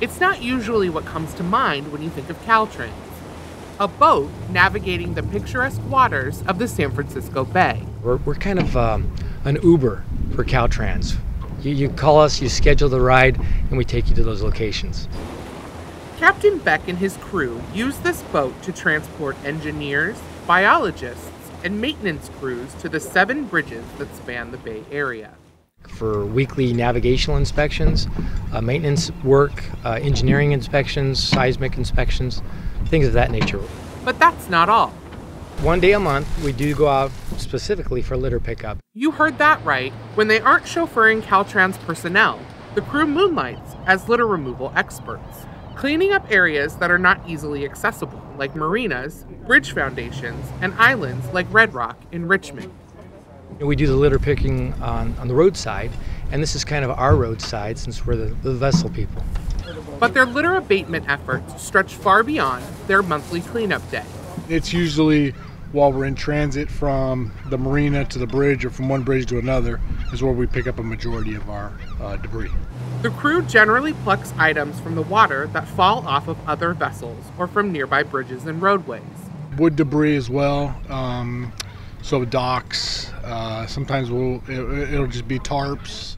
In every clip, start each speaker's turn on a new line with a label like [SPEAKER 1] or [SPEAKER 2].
[SPEAKER 1] It's not usually what comes to mind when you think of Caltrans. A boat navigating the picturesque waters of the San Francisco Bay.
[SPEAKER 2] We're kind of an Uber for Caltrans. You call us, you schedule the ride, and we take you to those locations.
[SPEAKER 1] Captain Beck and his crew use this boat to transport engineers, biologists, and maintenance crews to the 7 bridges that span the Bay Area.
[SPEAKER 2] For weekly navigational inspections, maintenance work, engineering inspections, seismic inspections, things of that nature.
[SPEAKER 1] But that's not all.
[SPEAKER 2] One day a month, we do go out specifically for litter pickup.
[SPEAKER 1] You heard that right. When they aren't chauffeuring Caltrans personnel, the crew moonlights as litter removal experts, cleaning up areas that are not easily accessible, like marinas, bridge foundations, and islands like Red Rock in Richmond.
[SPEAKER 2] We do the litter picking on the roadside, and this is kind of our roadside since we're the vessel people.
[SPEAKER 1] But their litter abatement efforts stretch far beyond their monthly cleanup day.
[SPEAKER 3] It's usually while we're in transit from the marina to the bridge or from one bridge to another is where we pick up a majority of our debris.
[SPEAKER 1] The crew generally plucks items from the water that fall off of other vessels or from nearby bridges and roadways.
[SPEAKER 3] Wood debris as well, so docks, sometimes it'll just be tarps.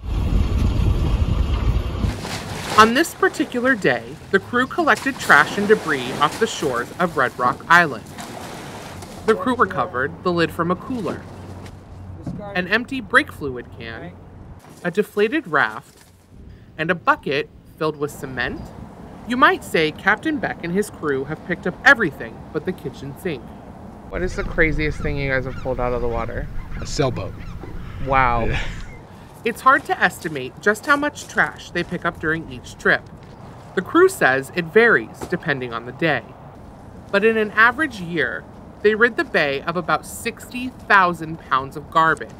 [SPEAKER 1] On this particular day, the crew collected trash and debris off the shores of Red Rock Island. The crew recovered the lid from a cooler, an empty brake fluid can, a deflated raft, and a bucket filled with cement. You might say Captain Beck and his crew have picked up everything but the kitchen sink. What is the craziest thing you guys have pulled out of the water?
[SPEAKER 3] A sailboat.
[SPEAKER 1] Wow.
[SPEAKER 3] Yeah.
[SPEAKER 1] It's hard to estimate just how much trash they pick up during each trip. The crew says it varies depending on the day. But in an average year, they rid the bay of about 60,000 pounds of garbage.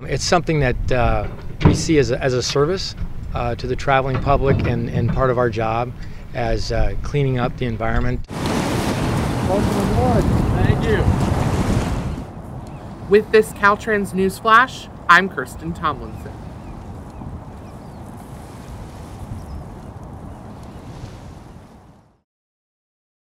[SPEAKER 2] It's something that we see as a service to the traveling public and part of our job as cleaning up the environment.
[SPEAKER 3] Welcome aboard.
[SPEAKER 1] Thank you. With this Caltrans News Flash, I'm Kirsten Tomlinson.